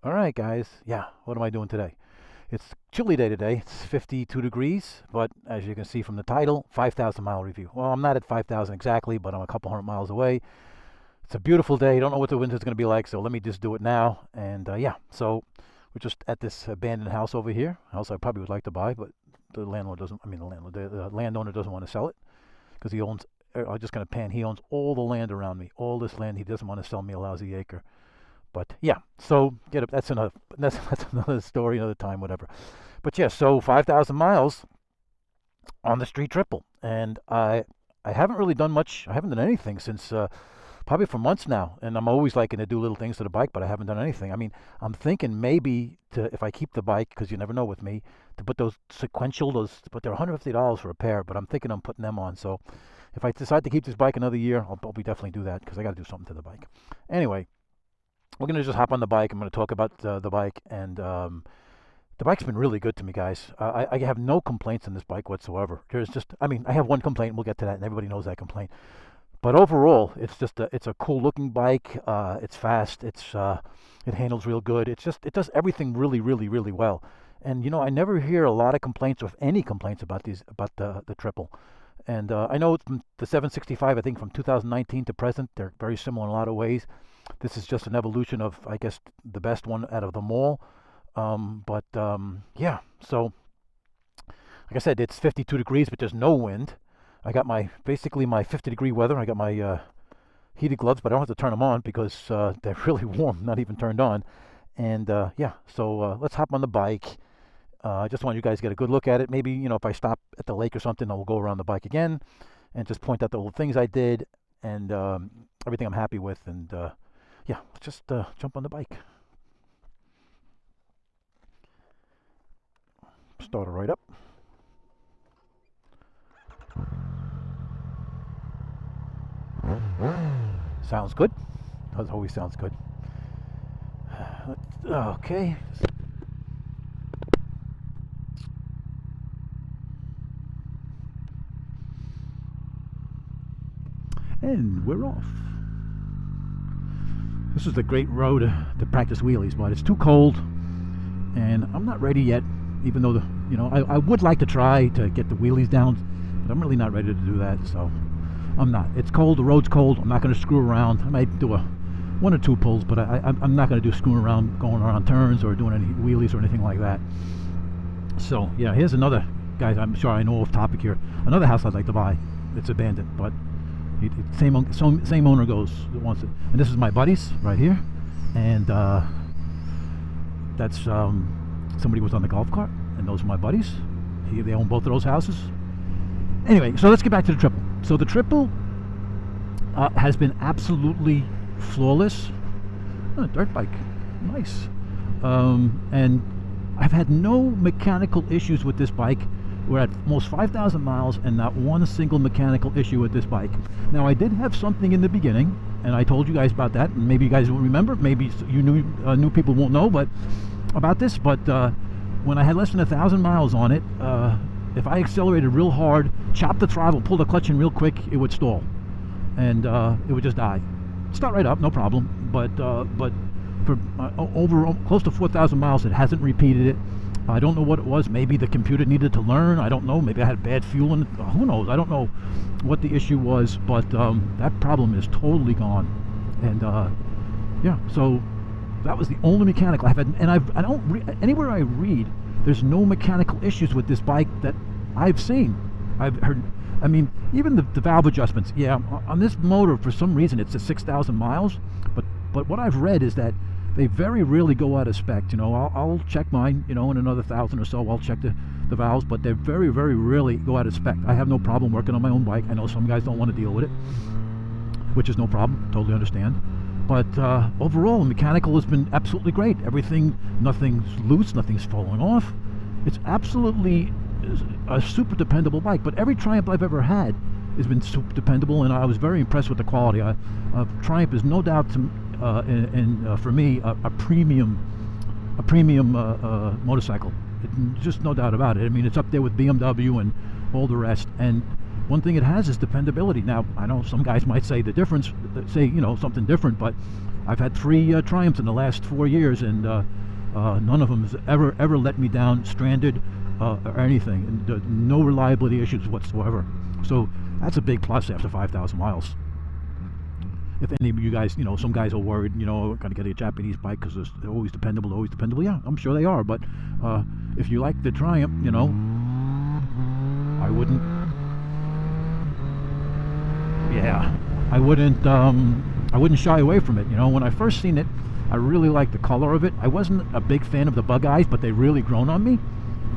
All right, guys. Yeah, what am I doing today? It's a chilly day today. It's 52 degrees, but as you can see from the title, 5,000 mile review. Well, I'm not at 5,000 exactly, but I'm a couple hundred miles away. It's a beautiful day. Don't know what the winter's going to be like, so let me just do it now. And yeah, so we're just at this abandoned house over here. House I probably would like to buy, but the landlord doesn't. I mean, the landowner doesn't want to sell it because he owns. I'm just going to pan. He owns all the land around me. All this land. He doesn't want to sell me a lousy acre. But yeah, so get it. That's another. That's another story, another time, whatever. But yeah, so 5,000 miles on the street triple, and I haven't really done much. I haven't done anything since probably for months now, and I'm always liking to do little things to the bike, but I haven't done anything. I mean, I'm thinking maybe to if I keep the bike, because you never know with me, to put those sequential those, but they're $150 for a pair, but I'm thinking I'm putting them on. So if I decide to keep this bike another year, I'll be definitely do that because I got to do something to the bike. Anyway, we're gonna just hop on the bike. I'm gonna talk about the bike, and the bike's been really good to me, guys. I have no complaints on this bike whatsoever. There's just, I mean, I have one complaint. And we'll get to that, and everybody knows that complaint. But overall, it's a cool looking bike. It's fast. It handles real good. It does everything really, really, really well. And you know, I never hear a lot of complaints, or if any complaints about the triple. And I know from the 765, I think from 2019 to present, they're very similar in a lot of ways. This is just an evolution of, I guess, the best one out of them all. Yeah, so like I said, it's 52 degrees, but there's no wind. I got basically my 50-degree weather. I got my heated gloves, but I don't have to turn them on because they're really warm, not even turned on. And yeah, so let's hop on the bike. I just want you guys to get a good look at it. Maybe, if I stop at the lake or something, I'll go around the bike again and just point out the little things I did and everything I'm happy with. And yeah, let's just jump on the bike. Start it right up. Sounds good. That always sounds good. Okay. And we're off. This is a great road to practice wheelies, but it's too cold, and I'm not ready yet. Even though I would like to try to get the wheelies down, but I'm really not ready to do that. So I'm not. It's cold. The road's cold. I'm not going to screw around. I might do one or two pulls, but I'm not going to do screwing around, going around turns, or doing any wheelies or anything like that. So yeah, here's another, guys. I'm sure I know off topic here. Another house I'd like to buy. It's abandoned, but same owner wants it. And this is my buddies right here, and that's somebody was on the golf cart, and those are my buddies. They own both of those houses. Anyway, so let's get back to the triple. So the triple has been absolutely flawless. Oh, dirt bike, nice. And I've had no mechanical issues with this bike. We're at almost 5,000 miles and not one single mechanical issue with this bike. Now, I did have something in the beginning, and I told you guys about that, and maybe you guys will remember. Maybe you new people won't know, but about this. But when I had less than 1,000 miles on it, if I accelerated real hard, chopped the throttle, pulled the clutch in real quick, it would stall, and it would just die. Start right up, no problem. But for over close to 4,000 miles, it hasn't repeated it. I don't know what it was. Maybe the computer needed to learn. I don't know. Maybe I had bad fuel in it. Who knows? I don't know what the issue was, but that problem is totally gone. And yeah, so that was the only mechanical I've had. And I don't anywhere I read, there's no mechanical issues with this bike that I've seen. I've heard. I mean, even the valve adjustments. Yeah, on this motor, for some reason, it's at 6,000 miles. But what I've read is that they very rarely go out of spec. I'll check mine, in another 1,000 or so, I'll check the valves, but they very, very rarely go out of spec. I have no problem working on my own bike. I know some guys don't want to deal with it, which is no problem, totally understand. But overall, the mechanical has been absolutely great. Nothing's loose, nothing's falling off. It's absolutely a super dependable bike. But every Triumph I've ever had has been super dependable, and I was very impressed with the quality. Triumph is no doubt for me a premium motorcycle. Just no doubt about it. I mean, it's up there with BMW and all the rest. And one thing it has is dependability. Now, I know some guys might say the difference, say, you know, something different, but I've had 3 Triumphs in the last 4 years, and none of them has ever let me down, stranded, or anything, and no reliability issues whatsoever. So that's a big plus after 5,000 miles. If any of you guys, you know, some guys are worried, you know, going to get a Japanese bike because they're always dependable, always dependable. Yeah, I'm sure they are, but if you like the Triumph, you know, I wouldn't. Yeah, I wouldn't shy away from it. You know, when I first seen it, I really liked the color of it. I wasn't a big fan of the bug eyes, but they really grown on me.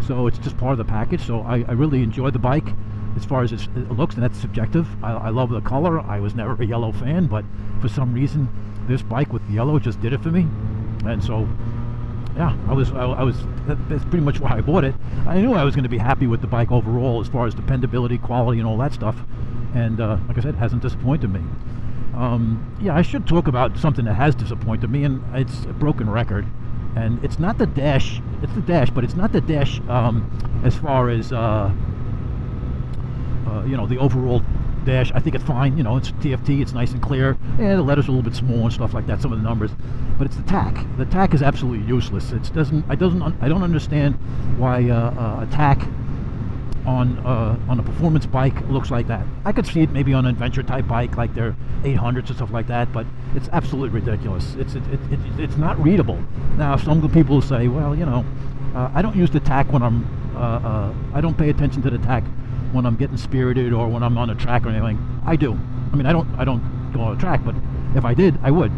So it's just part of the package. So I really enjoy the bike as far as it looks, and that's subjective. I love the color. I was never a yellow fan, but for some reason, this bike with yellow just did it for me. And so, yeah, I was. That's pretty much why I bought it. I knew I was going to be happy with the bike overall, as far as dependability, quality, and all that stuff. And like I said, it hasn't disappointed me. Yeah, I should talk about something that has disappointed me, and it's a broken record. And it's not the dash. It's the dash, but it's not the dash as far as you know, the overall dash. I think it's fine. You know, it's TFT. It's nice and clear. Yeah, the letters are a little bit small and stuff like that. Some of the numbers, but it's the tack. The tack is absolutely useless. It doesn't. I don't understand why a tack on a performance bike looks like that. I could see it maybe on an adventure type bike like their 800s and stuff like that, but it's absolutely ridiculous. It's not readable. Now, some people say, well, you know, I don't use the tack when I'm I don't pay attention to the tack when I'm getting spirited or when I'm on a track or anything. I do. I mean, I don't go on a track, but if I did, I would.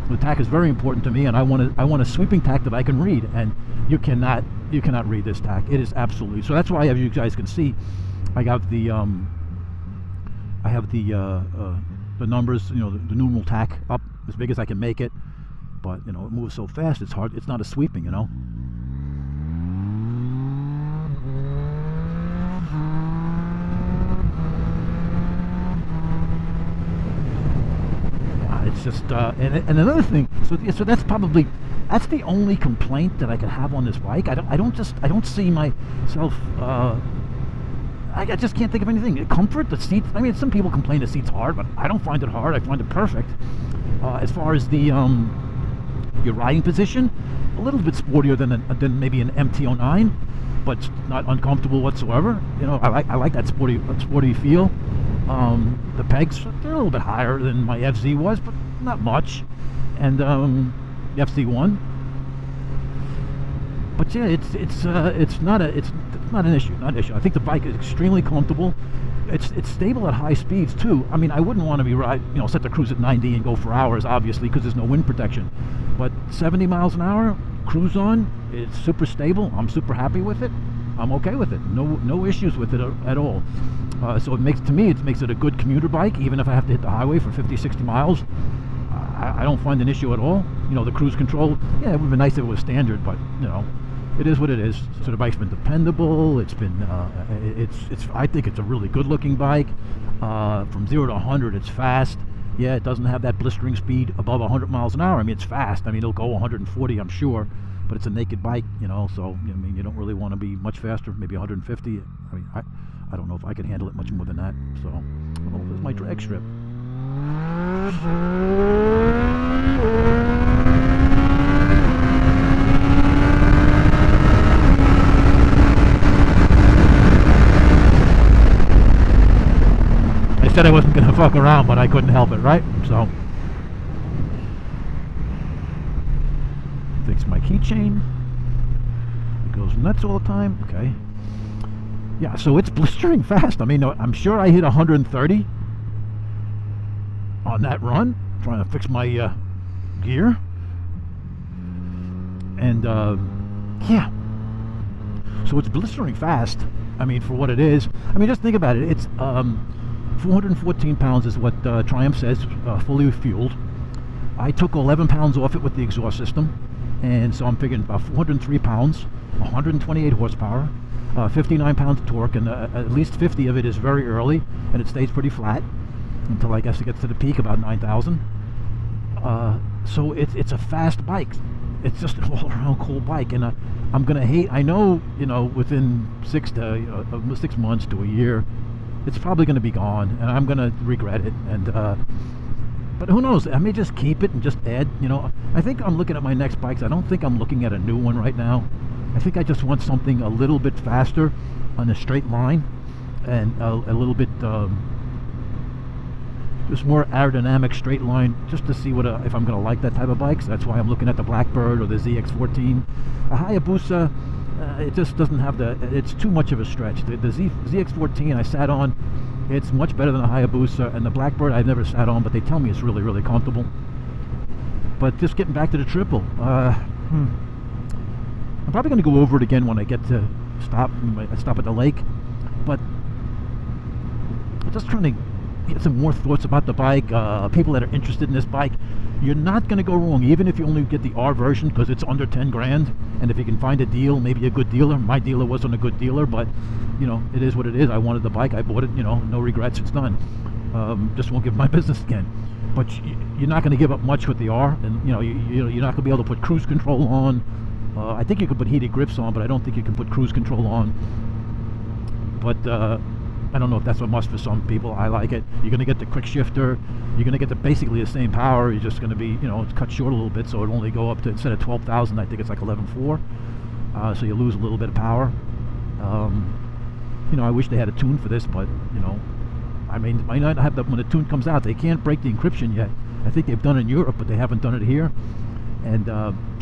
The tack is very important to me, and I want a sweeping tack that I can read, and you cannot read this tack. It is absolutely. So that's why, as you guys can see, I have the numbers, you know, the numeral tack up as big as I can make it, but you know, it moves so fast, it's hard. It's not a sweeping, you know. It's just and another thing. So that's the only complaint that I could have on this bike. I don't see myself. I just can't think of anything. Comfort, the seat. I mean, some people complain the seat's hard, but I don't find it hard. I find it perfect. As far as the your riding position, a little bit sportier than maybe an MT-09, but not uncomfortable whatsoever. You know, I like that sporty feel. The pegs, they're a little bit higher than my FZ was, but not much. And the FZ1. But yeah, it's not an issue. Not an issue. I think the bike is extremely comfortable. It's stable at high speeds too. I mean, I wouldn't want to be set the cruise at 90 and go for hours, obviously, because there's no wind protection. But 70 miles an hour, cruise on, it's super stable. I'm super happy with it. I'm okay with it. No issues with it at all. So it makes it a good commuter bike, even if I have to hit the highway for 50, 60 miles. I don't find an issue at all. You know, the cruise control, yeah, it would be nice if it was standard, but you know, it is what it is. So the bike's been dependable. It's been, I think it's a really good looking bike. From 0 to 100, it's fast. Yeah, it doesn't have that blistering speed above 100 miles an hour. I mean, it's fast. I mean, it'll go 140, I'm sure, but it's a naked bike, you know, so, I mean, you don't really want to be much faster, maybe 150. I mean, I don't know if I can handle it much more than that. So, oh, there's my drag strip. I said I wasn't going to fuck around, but I couldn't help it, right? So, fix my keychain. It goes nuts all the time. Okay. Yeah, so it's blistering fast. I mean, I'm sure I hit 130 on that run, trying to fix my gear. And, yeah. So it's blistering fast. I mean, for what it is. I mean, just think about it. It's 414 pounds is what Triumph says, fully fueled. I took 11 pounds off it with the exhaust system. And so I'm figuring about 403 pounds, 128 horsepower. 59 pounds of torque, and at least 50 of it is very early, and it stays pretty flat until I guess it gets to the peak about 9,000. So it's a fast bike. It's just an all-around cool bike, and I'm gonna hate. I know, you know, within 6 months to a year, it's probably going to be gone, and I'm going to regret it. And but who knows? I may just keep it and just add. You know, I think I'm looking at my next bikes. I don't think I'm looking at a new one right now. I think I just want something a little bit faster on a straight line, and a little bit just more aerodynamic straight line, just to see what if I'm going to like that type of bikes. That's why I'm looking at the Blackbird or the ZX14. A Hayabusa, it just doesn't have the. It's too much of a stretch. The ZX14 I sat on. It's much better than a Hayabusa, and the Blackbird I've never sat on, but they tell me it's really, really comfortable. But just getting back to the triple, I'm probably going to go over it again when I get to stop at the lake. But I'm just trying to get some more thoughts about the bike. People that are interested in this bike, you're not going to go wrong, even if you only get the R version, because it's under 10 grand. And if you can find a deal, maybe a good dealer. My dealer wasn't a good dealer, but you know, it is what it is. I wanted the bike, I bought it. You know, no regrets. It's done. Just won't give my business again. But you're not going to give up much with the R, and you know, you're not going to be able to put cruise control on. I think you can put heated grips on, but I don't think you can put cruise control on. But I don't know if that's a must for some people. I like it. You're going to get the quick shifter. You're going to get basically the same power. You're just going to be, you know, it's cut short a little bit, so it'll only go up to, instead of 12,000, I think it's like 11.4. So you lose a little bit of power. You know, I wish they had a tune for this, but you know, I mean, might not have that when the tune comes out. They can't break the encryption yet. I think they've done it in Europe, but they haven't done it here. And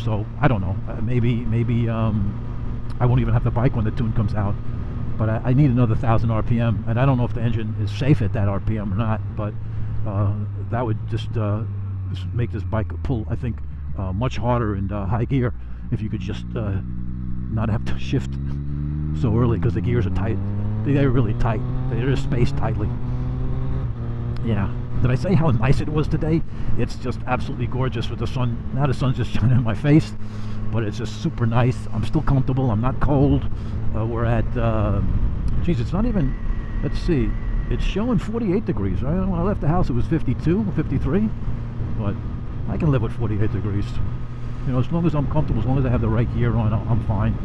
so I don't know. Maybe I won't even have the bike when the tune comes out. But I need another 1,000 RPM, and I don't know if the engine is safe at that RPM or not. But that would just make this bike pull, I think, much harder in high gear if you could just not have to shift so early, because the gears are tight. They're really tight. They're spaced tightly. Yeah. Did I say how nice it was today? It's just absolutely gorgeous with the sun. Now the sun's just shining in my face, but it's just super nice. I'm still comfortable. I'm not cold. We're at, geez, it's not even, let's see, it's showing 48 degrees, right? When I left the house it was 52 or 53, but I can live with 48 degrees. You know, as long as I'm comfortable, as long as I have the right gear on, I'm fine.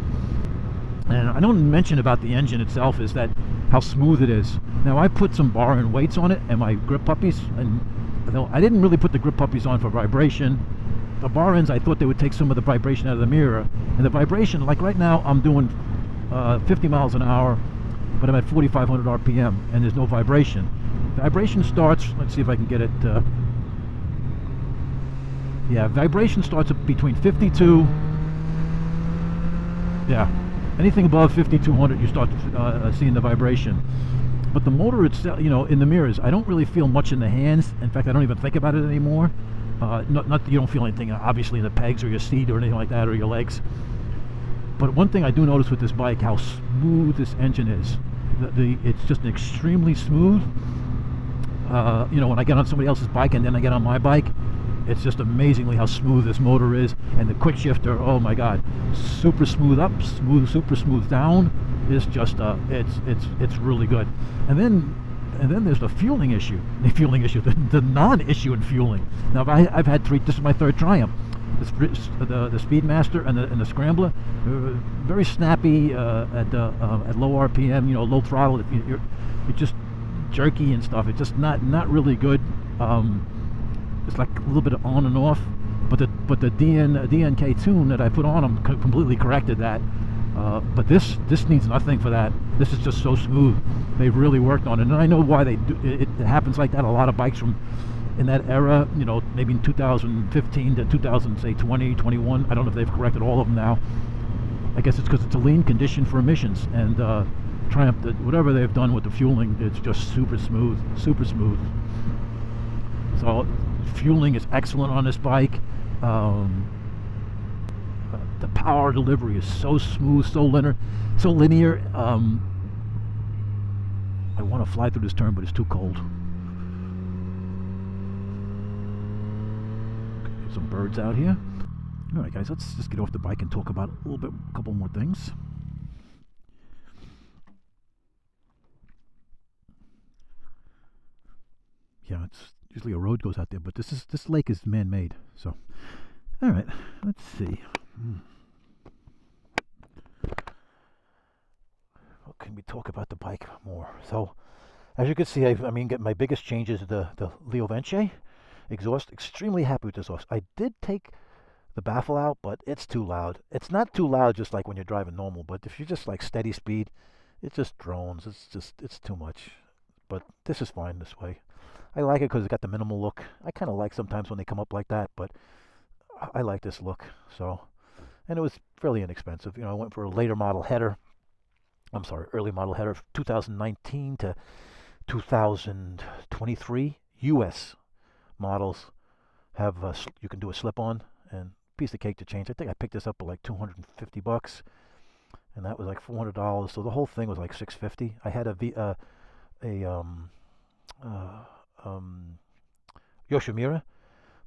And I don't mention about the engine itself is that how smooth it is. Now I put some bar and weights on it and my grip puppies, and I didn't really put the grip puppies on for vibration. The bar ends, I thought they would take some of the vibration out of the mirror. And the vibration, like right now I'm doing 50 miles an hour, but I'm at 4,500 RPM and there's no vibration. Vibration starts, let's see if I can get it, yeah, vibration starts at between 52, yeah, anything above 5,200 you start seeing the vibration. But the motor itself, you know, in the mirrors, I don't really feel much in the hands. In fact, I don't even think about it anymore. Not that you don't feel anything, obviously, in the pegs or your seat or anything like that, or your legs. But one thing I do notice with this bike, how smooth this engine is. It's just extremely smooth. You know, when I get on somebody else's bike and then I get on my bike, it's just amazingly how smooth this motor is. And the quick shifter, oh my God, super smooth up, super smooth down. It's just, it's really good. And then there's the fueling issue. The non-issue in fueling. Now I've had three. This is my third Triumph. The Speedmaster and the Scrambler, very snappy at low RPM. You know, low throttle. You're just jerky and stuff. It's just not really good. It's like a little bit of on and off. But the DNK tune that I put on them completely corrected that. But this needs nothing for that. This is just so smooth. They've really worked on it, and I know why they do. It happens like that. A lot of bikes from in that era, you know, maybe in 2015 to 2020, 21. I don't know if they've corrected all of them now. I guess it's because it's a lean condition for emissions, and Triumph, whatever they've done with the fueling, it's just super smooth, super smooth. So fueling is excellent on this bike. The power delivery is so smooth, so linear. I want to fly through this turn, but it's too cold. Okay, some birds out here. All right, guys, let's just get off the bike and talk about a couple more things. Yeah, it's usually a road goes out there, but this lake is man-made. So, all right, let's see. What can we talk about the bike more? So, As you can see, I mean, get my biggest change is the Leo Vence exhaust. Extremely happy with this exhaust. I did take the baffle out, but it's too loud. It's not too loud just like when you're driving normal, but if you're just like steady speed, it just drones. It's too much. But this is fine this way. I like it because it's got the minimal look. I kind of like sometimes when they come up like that, but I like this look. So, and it was fairly inexpensive. You know, I went for a later model header. I'm sorry, early model header, 2019 to 2023 U.S. models have you can do a slip-on and piece of cake to change. I think I picked this up for like $250, and that was like $400. So the whole thing was like $650. I had a uh, um, Yoshimura,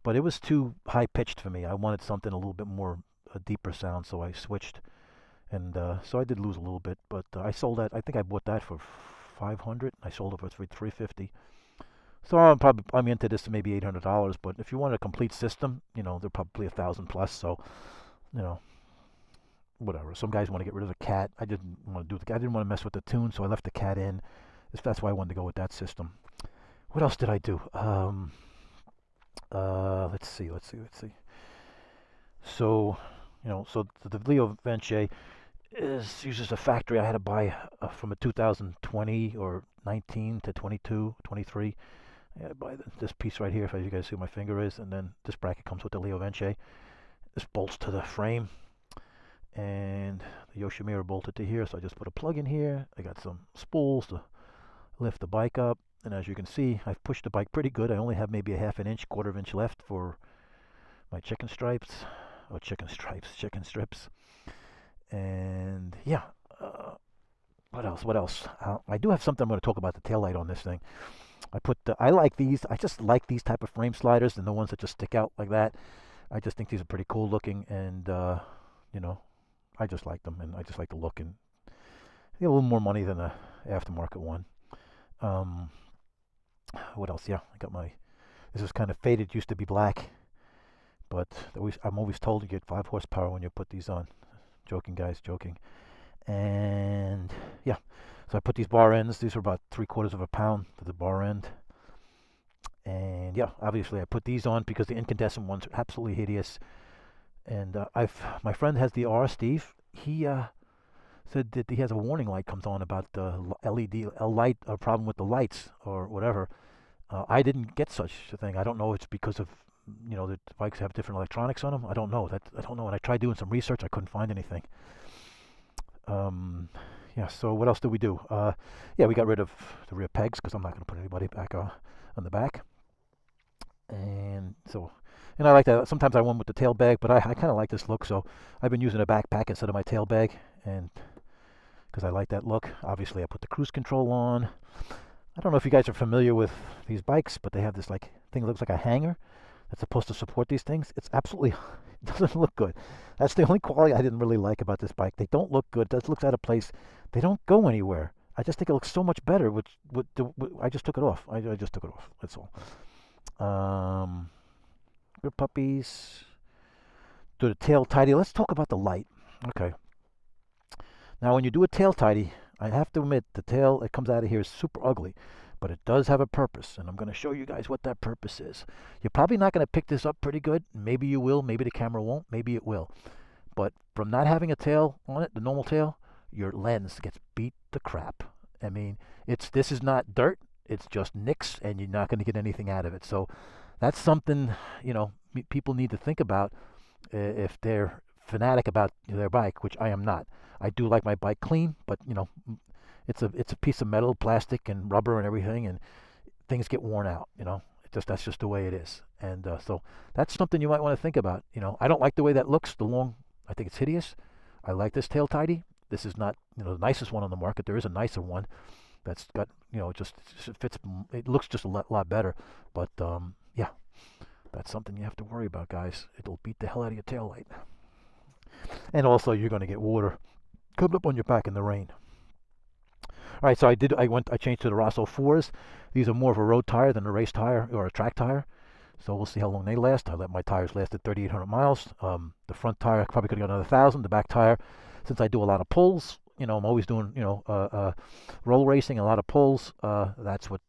but it was too high pitched for me. I wanted something a little bit more a deeper sound, so I switched, and so I did lose a little bit. But I sold that. I think I bought that for 500. I sold it for 350. So I'm into this to maybe $800. But if you want a complete system, you know, they're probably 1,000 plus. So, you know, whatever. Some guys want to get rid of the cat. I didn't want to do the. I didn't want to mess with the tune, so I left the cat in. That's why I wanted to go with that system. What else did I do? Let's see. So, you know, so the Leo Vence uses a factory I had to buy from a 2020 or 19 to 22, 23. I had to buy this piece right here, if you guys see where my finger is, and then this bracket comes with the Leo Vence. This bolts to the frame, and the Yoshimura bolted to here, so I just put a plug in here. I got some spools to lift the bike up, and as you can see, I've pushed the bike pretty good. I only have maybe a half an inch, quarter of an inch left for my chicken strips. Chicken strips. And yeah, what else? I do have something I'm going to talk about the taillight on this thing. I like these. I just like these type of frame sliders and the ones that just stick out like that. I just think these are pretty cool looking, and you know, I just like them, and I just like the look, and get a little more money than the aftermarket one. Um, what else? Yeah, I got my. This is kind of faded. Used to be black, but I'm always told you get 5 horsepower when you put these on. Joking, guys, joking. And yeah, so I put these bar ends. These are about 3/4 of a pound for the bar end. And yeah, obviously I put these on because the incandescent ones are absolutely hideous. And my friend has the R, Steve. He said that he has a warning light comes on about the LED light, a problem with the lights or whatever. I didn't get such a thing. I don't know. It's because of the bikes have different electronics on them. I don't know. I don't know. And I tried doing some research. I couldn't find anything. Yeah. So what else did we do? Yeah, we got rid of the rear pegs because I'm not going to put anybody back on the back. And I like that. Sometimes I went with the tail bag, but I kind of like this look. So I've been using a backpack instead of my tail bag, and because I like that look. Obviously, I put the cruise control on. I don't know if you guys are familiar with these bikes, but they have this like thing that looks like a hanger that's supposed to support these things. It's absolutely it doesn't look good. That's the only quality I didn't really like about this bike. They don't look good. It looks out of place. They don't go anywhere. I just think it looks so much better. I just took it off. I just took it off. That's all. Good puppies. Do the tail tidy. Let's talk about the light. Okay. Now, when you do a tail tidy, I have to admit the tail that comes out of here is super ugly, but it does have a purpose, and I'm going to show you guys what that purpose is. You're probably not going to pick this up pretty good. Maybe you will. Maybe the camera won't. Maybe it will. But from not having a tail on it, the normal tail, your lens gets beat to crap. I mean, this is not dirt. It's just nicks, and you're not going to get anything out of it. So that's something, people need to think about if they're fanatic about their bike, which I am not. I do like my bike clean, but it's a piece of metal, plastic, and rubber and everything, and things get worn out. That's just the way it is. And so that's something you might want to think about. I don't like the way that looks. I think it's hideous. I like this tail tidy. This is not the nicest one on the market. There is a nicer one that's got it just fits. It looks just a lot better. But yeah, that's something you have to worry about, guys. It'll beat the hell out of your tail light. And also, you're going to get water coming up on your back in the rain. All right, so I changed to the Rosso 4s. These are more of a road tire than a race tire or a track tire. So we'll see how long they last. I let my tires last at 3,800 miles. The front tire probably could have got another 1,000. The back tire, since I do a lot of pulls, I'm always doing, roll racing, a lot of pulls. That's what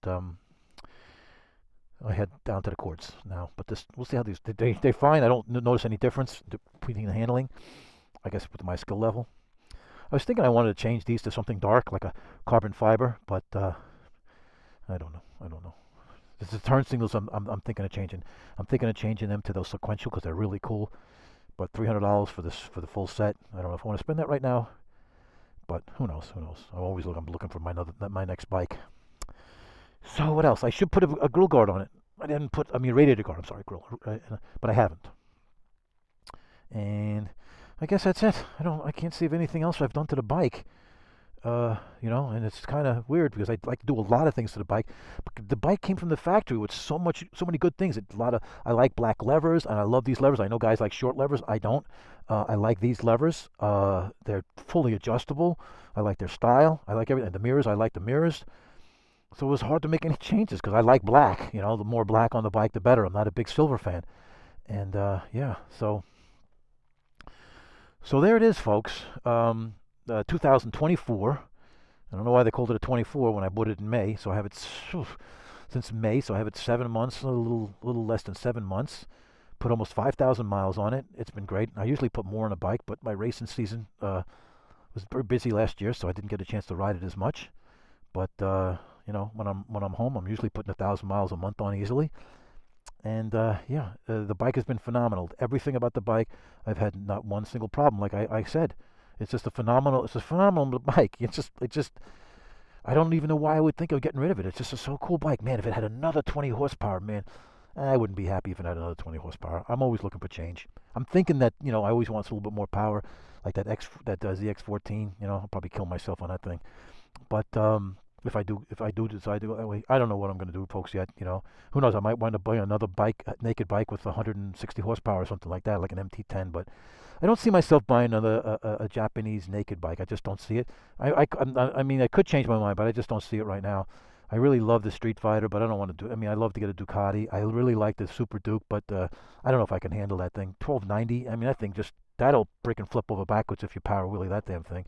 I head down to the courts now. But this, we'll see how they're fine. I don't notice any difference between the handling. I guess with my skill level. I was thinking I wanted to change these to something dark, like a carbon fiber, but I don't know. I don't know. The turn signals, I'm thinking of changing. I'm thinking of changing them to those sequential because they're really cool. But $300 for the full set. I don't know if I want to spend that right now. But who knows? Who knows? I'm looking for my next bike. So what else? I should put a grill guard on it. I didn't put. I mean radiator guard. I'm sorry, grill. But I haven't. And I guess that's it. I can't see of anything else I've done to the bike. And it's kind of weird because I like to do a lot of things to the bike. But the bike came from the factory with so many good things. I like black levers, and I love these levers. I know guys like short levers. I don't. I like these levers. They're fully adjustable. I like their style. I like everything. The mirrors. I like the mirrors. So it was hard to make any changes because I like black. The more black on the bike, the better. I'm not a big silver fan. And yeah, so there it is, folks. 2024. I don't know why they called it a 24 when I bought it in May. So I have it since May. So I have it 7 months, a little less than 7 months. Put almost 5,000 miles on it. It's been great. I usually put more on a bike, but my racing season was very busy last year, so I didn't get a chance to ride it as much. But when I'm home, I'm usually putting 1,000 miles a month on easily. And yeah, the bike has been phenomenal. Everything about the bike, I've had not one single problem. Like I said, it's a phenomenal bike. I don't even know why I would think of getting rid of it. It's just a so cool bike, man. If it had another 20 horsepower, man, I wouldn't be happy if it had another 20 horsepower. I'm always looking for change. I'm thinking that I always want a little bit more power, like that ZX14. I'll probably kill myself on that thing. But if I do decide to go that way, I don't know what I'm going to do, folks, yet. Who knows? I might wind up buying another bike, a naked bike with 160 horsepower or something like that, like an MT10. But I don't see myself buying another a Japanese naked bike. I just don't see it. I mean, I could change my mind, but I just don't see it right now. I really love the Street Fighter, but I don't want to do. I mean, I love to get a Ducati. I really like the Super Duke, but I don't know if I can handle that thing. 1290. I mean, that thing that'll freaking flip over backwards if you power wheelie that damn thing.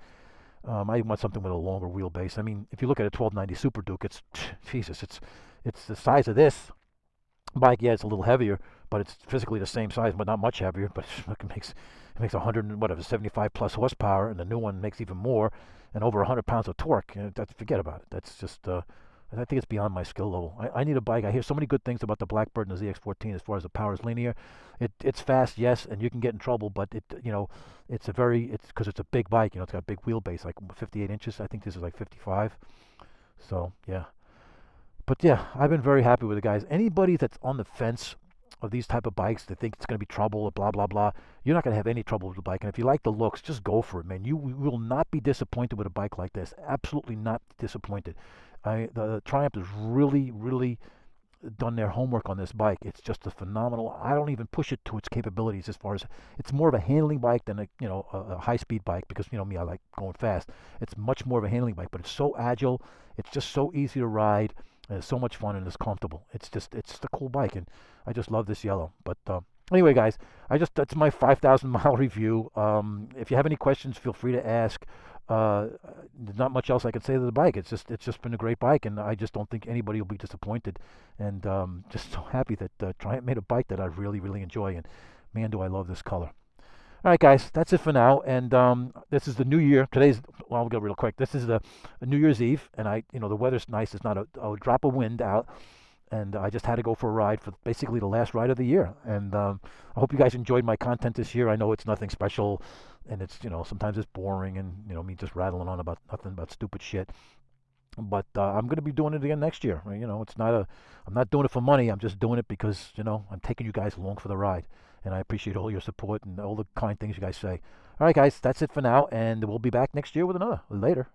I want something with a longer wheelbase. I mean, if you look at a 1290 Super Duke, Jesus, it's the size of this bike. Yeah, it's a little heavier, but it's physically the same size, but not much heavier. But it makes 100 and whatever 75 plus horsepower, and the new one makes even more, and over 100 pounds of torque. Forget about it. That's just. I think it's beyond my skill level. I need a bike. I hear so many good things about the Blackbird and the ZX14 as far as the power is linear. It's fast, yes, and you can get in trouble, but it's because it's a big bike. It's got a big wheelbase, like 58 inches. I think this is like 55. So yeah, but yeah, I've been very happy with the guys. Anybody that's on the fence of these type of bikes that think it's going to be trouble or blah blah blah, you're not going to have any trouble with the bike. And if you like the looks, just go for it, man. You will not be disappointed with a bike like this. Absolutely not disappointed. The Triumph has really done their homework on this bike. It's just a phenomenal. I don't even push it to its capabilities as far as it's more of a handling bike than a high-speed bike because me, I like going fast. It's much more of a handling bike, but it's so agile. It's just so easy to ride. And it's so much fun and it's comfortable. It's just a cool bike, and I just love this yellow. But anyway, guys, that's my 5,000 mile review. If you have any questions, feel free to ask. There's not much else I can say to the bike. It's just been a great bike, and I just don't think anybody will be disappointed. And just so happy that Triumph made a bike that I really enjoy. And man, do I love this color. All right, guys, that's it for now. And this is the new year. I'll go real quick. This is the New Year's Eve, and the weather's nice. It's not a drop of wind out. And I just had to go for a ride for basically the last ride of the year. And I hope you guys enjoyed my content this year. I know it's nothing special, and it's sometimes it's boring, and me just rattling on about nothing but stupid shit. But I'm going to be doing it again next year. I'm not doing it for money. I'm just doing it because I'm taking you guys along for the ride, and I appreciate all your support and all the kind things you guys say. All right, guys, that's it for now, and we'll be back next year with another. Later.